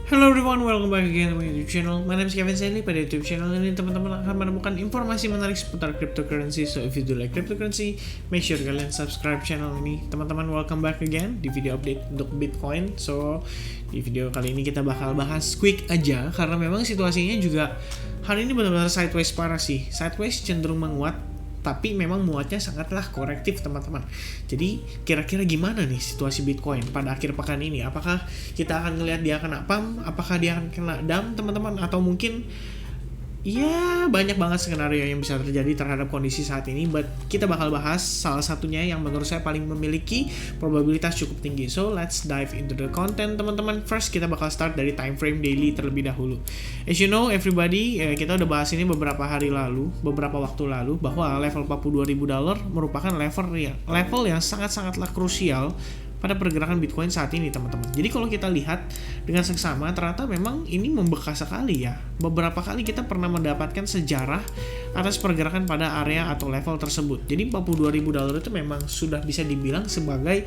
Hello everyone, welcome back again to my YouTube channel. My name is Kevin Stanley. Pada YouTube channel ini teman-teman akan menemukan informasi menarik seputar cryptocurrency. So if you do like cryptocurrency, make sure kalian subscribe channel ini. Teman-teman, welcome back again di video update untuk Bitcoin. So di video kali ini kita bakal bahas quick aja karena memang situasinya juga hari ini benar-benar sideways parah sih. Sideways cenderung menguat, tapi memang muatnya sangatlah korektif teman-teman. Jadi kira-kira gimana nih situasi Bitcoin pada akhir pekan ini? Apakah kita akan ngelihat dia kena pump? Apakah dia akan kena dump teman-teman? Atau mungkin ya banyak banget skenario yang bisa terjadi terhadap kondisi saat ini. But kita bakal bahas salah satunya yang menurut saya paling memiliki probabilitas cukup tinggi. So let's dive into the content teman-teman. First kita bakal start dari time frame daily terlebih dahulu. As you know everybody, kita udah bahas ini beberapa waktu lalu bahwa level $42.000 merupakan level yang sangat-sangatlah krusial pada pergerakan Bitcoin saat ini teman-teman. Jadi kalau kita lihat dengan seksama, ternyata memang ini membekas sekali ya. Beberapa kali kita pernah mendapatkan sejarah atas pergerakan pada area atau level tersebut. Jadi $42.000 itu memang sudah bisa dibilang sebagai,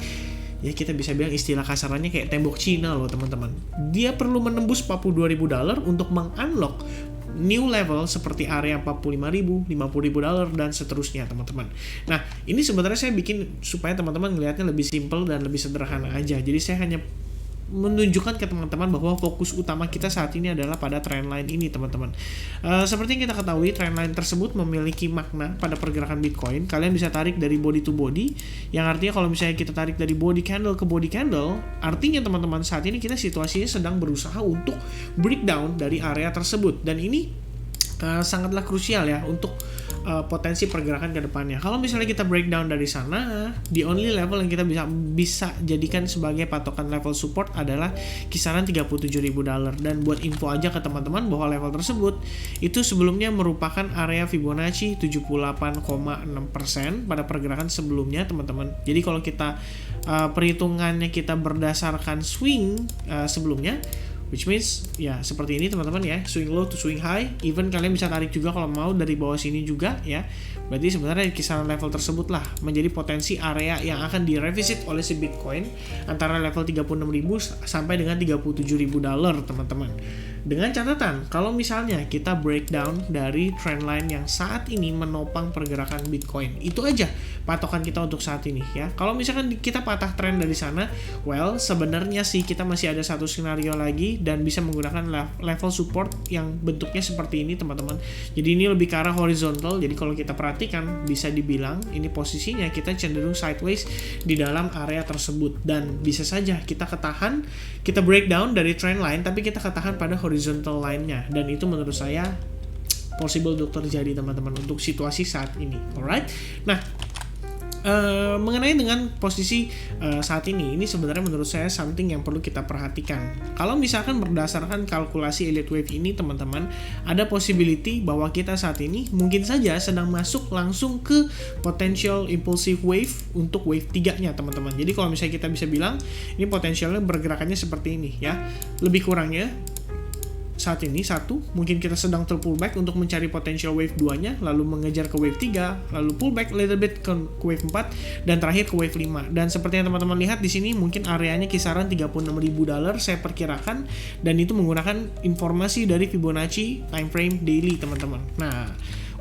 ya kita bisa bilang istilah kasarannya kayak tembok Cina loh teman-teman. Dia perlu menembus $42.000 untuk mengunlock new level seperti area $45.000, $50.000 dan seterusnya teman-teman. Nah ini sebenarnya saya bikin supaya teman-teman ngelihatnya lebih simple dan lebih sederhana aja. Jadi saya hanya menunjukkan ke teman-teman bahwa fokus utama kita saat ini adalah pada trendline ini teman-teman. Seperti yang kita ketahui, trendline tersebut memiliki makna pada pergerakan Bitcoin. Kalian bisa tarik dari body to body, yang artinya kalau misalnya kita tarik dari body candle ke body candle, artinya teman-teman saat ini kita situasinya sedang berusaha untuk breakdown dari area tersebut. Dan ini sangatlah krusial ya untuk potensi pergerakan ke depannya. Kalau misalnya kita breakdown dari sana, the only level yang kita bisa jadikan sebagai patokan level support adalah kisaran $37.000. Dan buat info aja ke teman-teman bahwa level tersebut itu sebelumnya merupakan area Fibonacci 78,6% pada pergerakan sebelumnya teman-teman. Jadi kalau kita perhitungannya kita berdasarkan swing sebelumnya, which means ya seperti ini teman-teman ya, swing low to swing high. Even kalian bisa tarik juga kalau mau dari bawah sini juga ya. Berarti sebenarnya kisaran level tersebut lah menjadi potensi area yang akan direvisit oleh si Bitcoin antara level 36.000 sampai dengan $37.000 teman-teman. Dengan catatan kalau misalnya kita breakdown dari trendline yang saat ini menopang pergerakan Bitcoin, itu aja patokan kita untuk saat ini ya. Kalau misalkan kita patah trend dari sana, well sebenarnya sih kita masih ada satu skenario lagi dan bisa menggunakan level support yang bentuknya seperti ini teman-teman. Jadi ini lebih ke arah horizontal. Jadi kalau kita perhatikan bisa dibilang ini posisinya kita cenderung sideways di dalam area tersebut, dan bisa saja kita ketahan, kita breakdown dari trend line tapi kita ketahan pada horizontal line-nya, dan itu menurut saya possible untuk terjadi teman-teman untuk situasi saat ini. Alright. Nah, mengenai dengan posisi saat ini sebenarnya menurut saya something yang perlu kita perhatikan. Kalau misalkan berdasarkan kalkulasi elite wave ini teman-teman, ada possibility bahwa kita saat ini mungkin saja sedang masuk langsung ke potential impulsive wave untuk wave 3-nya teman-teman. Jadi kalau misalnya kita bisa bilang ini potensialnya bergerakannya seperti ini ya. Lebih kurangnya saat ini mungkin kita sedang terpullback untuk mencari potential wave 2-nya, lalu mengejar ke wave 3, lalu pullback little bit ke wave 4, dan terakhir ke wave 5. Dan seperti yang teman-teman lihat di sini mungkin areanya kisaran $36.000 saya perkirakan, dan itu menggunakan informasi dari Fibonacci time frame daily teman-teman. Nah,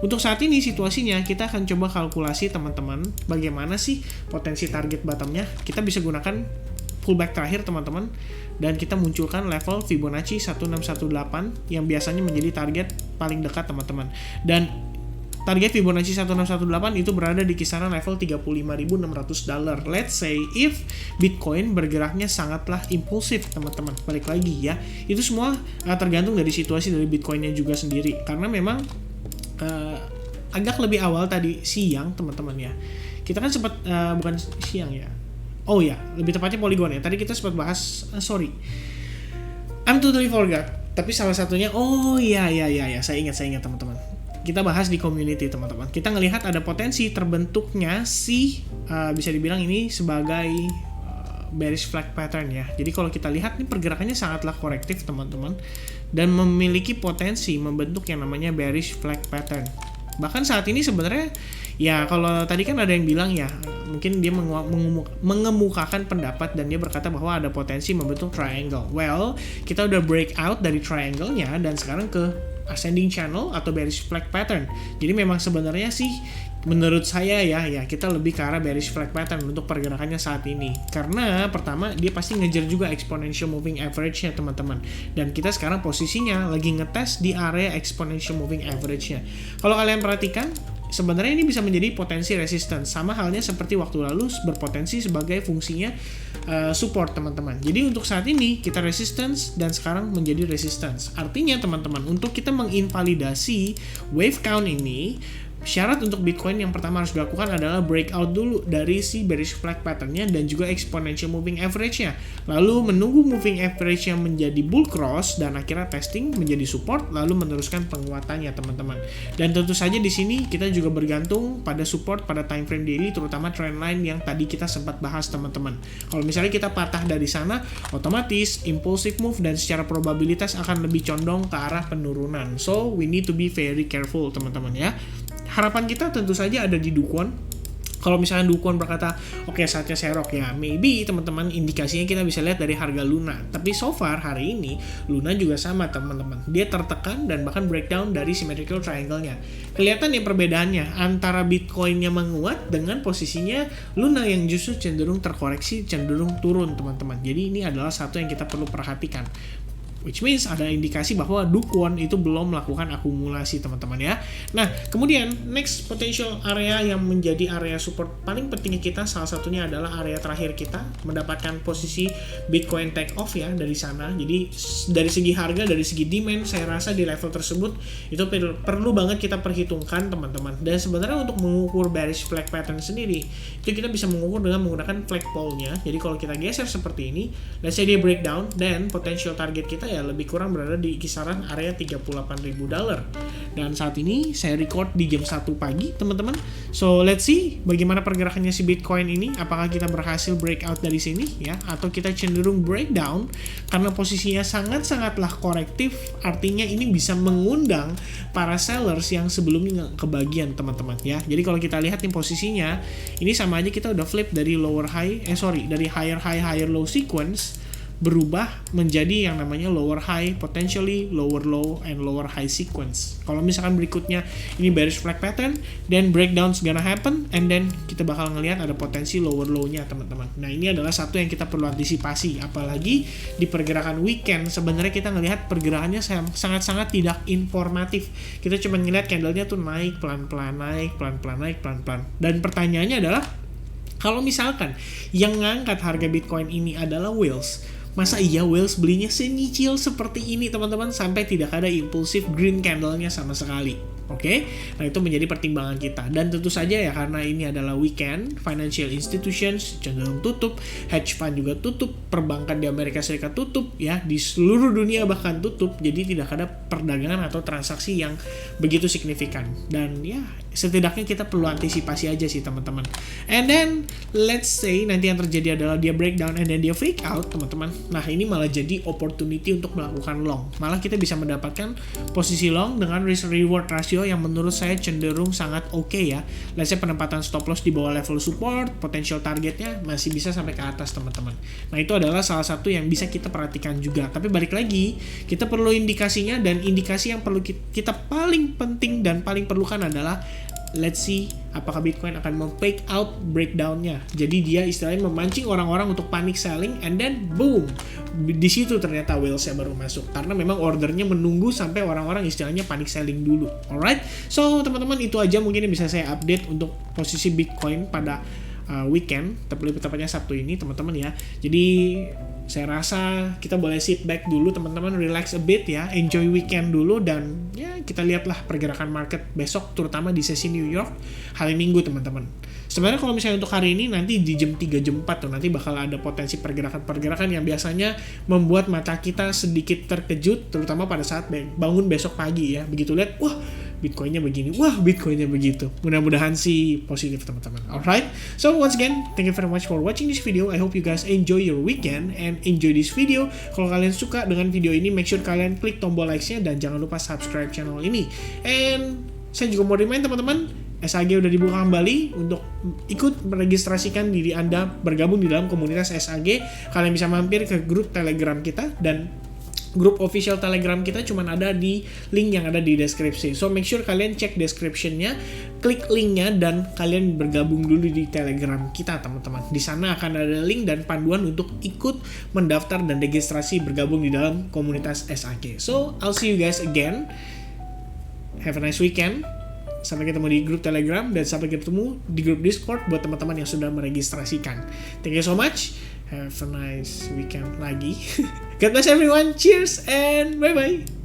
untuk saat ini situasinya kita akan coba kalkulasi teman-teman bagaimana sih potensi target bottomnya. Kita bisa gunakan pullback terakhir teman-teman, dan kita munculkan level Fibonacci 1618 yang biasanya menjadi target paling dekat teman-teman. Dan target Fibonacci 1618 itu berada di kisaran level $35.600. Let's say if Bitcoin bergeraknya sangatlah impulsif teman-teman. Balik lagi ya, itu semua tergantung dari situasi dari Bitcoinnya juga sendiri, karena memang agak lebih awal tadi siang teman-teman ya, kita kan sempat bukan siang ya, oh ya, lebih tepatnya Polygon ya. Tadi kita sempat bahas, I'm totally forgot. Tapi salah satunya, saya ingat teman-teman. Kita bahas di community teman-teman. Kita ngelihat ada potensi terbentuknya bisa dibilang ini sebagai bearish flag pattern ya. Jadi kalau kita lihat ini pergerakannya sangatlah korektif teman-teman, dan memiliki potensi membentuk yang namanya bearish flag pattern. Bahkan saat ini sebenarnya Ya kalau tadi kan ada yang bilang ya, mungkin dia mengemukakan pendapat dan dia berkata bahwa ada potensi membentuk triangle. Well, kita udah break out dari triangle-nya dan sekarang ke ascending channel atau bearish flag pattern. Jadi memang sebenarnya sih menurut saya ya kita lebih ke arah bearish flag pattern untuk pergerakannya saat ini. Karena pertama dia pasti ngejar juga exponential moving average-nya teman-teman. Dan kita sekarang posisinya lagi ngetes di area exponential moving average-nya. Kalau kalian perhatikan, sebenarnya ini bisa menjadi potensi resistance, sama halnya seperti waktu lalu berpotensi sebagai fungsinya support teman-teman. Jadi untuk saat ini kita resistance dan sekarang menjadi resistance. Artinya teman-teman, untuk kita menginvalidasi wave count ini, syarat untuk Bitcoin yang pertama harus dilakukan adalah breakout dulu dari si bearish flag pattern-nya dan juga exponential moving average-nya. Lalu menunggu moving average yang menjadi bull cross dan akhirnya testing menjadi support, lalu meneruskan penguatannya teman-teman. Dan tentu saja di sini kita juga bergantung pada support pada time frame daily, terutama trendline yang tadi kita sempat bahas teman-teman. Kalau misalnya kita patah dari sana, otomatis impulsive move dan secara probabilitas akan lebih condong ke arah penurunan. So we need to be very careful teman-teman ya. Harapan kita tentu saja ada di Dukwon. Kalau misalnya Dukwon berkata, oke saatnya serok ya, maybe teman-teman indikasinya kita bisa lihat dari harga Luna. Tapi so far hari ini Luna juga sama teman-teman. Dia tertekan dan bahkan breakdown dari symmetrical triangle-nya. Kelihatan ya perbedaannya antara Bitcoin-nya menguat dengan posisinya Luna yang justru cenderung terkoreksi, cenderung turun teman-teman. Jadi ini adalah satu yang kita perlu perhatikan. Which means ada indikasi bahwa Dukwon itu belum melakukan akumulasi teman-teman ya. Nah kemudian next potential area yang menjadi area support paling pentingnya kita, salah satunya adalah area terakhir kita mendapatkan posisi Bitcoin take off ya dari sana. Jadi dari segi harga, dari segi demand, saya rasa di level tersebut itu perlu banget kita perhitungkan teman-teman. Dan sebenarnya untuk mengukur bearish flag pattern sendiri itu kita bisa mengukur dengan menggunakan flagpole-nya. Jadi kalau kita geser seperti ini, let's say dia breakdown, dan potential target kita ya lebih kurang berada di kisaran area $38.000. Dan saat ini saya record di jam 1 pagi teman-teman. So let's see bagaimana pergerakannya si Bitcoin ini. Apakah kita berhasil breakout dari sini ya, atau kita cenderung breakdown karena posisinya sangat-sangatlah korektif. Artinya ini bisa mengundang para sellers yang sebelumnya kebagian teman-teman ya. Jadi kalau kita lihat nih posisinya, ini sama aja kita udah flip dari dari higher high higher low sequence berubah menjadi yang namanya lower high, potentially lower low, and lower high sequence. Kalau misalkan berikutnya ini bearish flag pattern, then breakdown's gonna happen, and then kita bakal ngelihat ada potensi lower low-nya teman-teman. Nah ini adalah satu yang kita perlu antisipasi, apalagi di pergerakan weekend. Sebenarnya kita ngelihat pergerakannya sangat-sangat tidak informatif. Kita cuma ngelihat candle-nya tuh naik pelan-pelan, naik pelan-pelan, naik pelan-pelan. Dan pertanyaannya adalah, kalau misalkan yang ngangkat harga Bitcoin ini adalah whales, masa iya whales belinya senyicil seperti ini teman-teman sampai tidak ada impulsif green candle-nya sama sekali. Oke, nah itu menjadi pertimbangan kita. Dan tentu saja ya karena ini adalah weekend, financial institutions cenderung tutup, hedge fund juga tutup, perbankan di Amerika Serikat tutup ya, di seluruh dunia bahkan tutup. Jadi tidak ada perdagangan atau transaksi yang begitu signifikan. Dan ya setidaknya kita perlu antisipasi aja sih teman-teman. And then let's say nanti yang terjadi adalah dia breakdown and then dia freak out teman-teman. Nah ini malah jadi opportunity untuk melakukan long. Malah kita bisa mendapatkan posisi long dengan risk reward ratio yang menurut saya cenderung sangat oke ya. Let's say penempatan stop loss di bawah level support, potential targetnya masih bisa sampai ke atas teman-teman. Nah itu adalah salah satu yang bisa kita perhatikan juga. Tapi balik lagi, kita perlu indikasinya, dan indikasi yang perlu kita paling penting dan paling perlukan adalah let's see apakah Bitcoin akan mem-fake out breakdown-nya. Jadi dia istilahnya memancing orang-orang untuk panic selling, and then boom, di situ ternyata whales-nya baru masuk. Karena memang ordernya menunggu sampai orang-orang istilahnya panic selling dulu. Alright, so teman-teman itu aja mungkin yang bisa saya update untuk posisi Bitcoin pada weekend, tapi lebih tepatnya Sabtu ini teman-teman ya. Jadi saya rasa kita boleh sit back dulu teman-teman, relax a bit ya, enjoy weekend dulu, dan ya kita lihatlah pergerakan market besok terutama di sesi New York hari Minggu teman-teman. Sebenarnya kalau misalnya untuk hari ini nanti di jam 3 jam 4 tuh nanti bakal ada potensi pergerakan-pergerakan yang biasanya membuat mata kita sedikit terkejut, terutama pada saat bangun besok pagi ya. Begitu lihat, wah Bitcoinnya begini, wah Bitcoinnya begitu. Mudah-mudahan sih positif teman-teman. Alright, so once again, thank you very much for watching this video. I hope you guys enjoy your weekend and enjoy this video. Kalau kalian suka dengan video ini, make sure kalian klik tombol likes-nya dan jangan lupa subscribe channel ini. And saya juga mau remind teman-teman, SAG udah dibuka kembali untuk ikut meregistrasikan diri Anda bergabung di dalam komunitas SAG. Kalian bisa mampir ke grup Telegram kita, dan grup official Telegram kita cuman ada di link yang ada di deskripsi. So make sure kalian cek description-nya, klik linknya, dan kalian bergabung dulu di Telegram kita, teman-teman. Di sana akan ada link dan panduan untuk ikut mendaftar dan registrasi bergabung di dalam komunitas SAG. So I'll see you guys again. Have a nice weekend. Sampai ketemu di grup Telegram, dan sampai ketemu di grup Discord buat teman-teman yang sudah meregistrasikan. Thank you so much. Have a nice weekend lagi. God bless everyone. Cheers and bye-bye.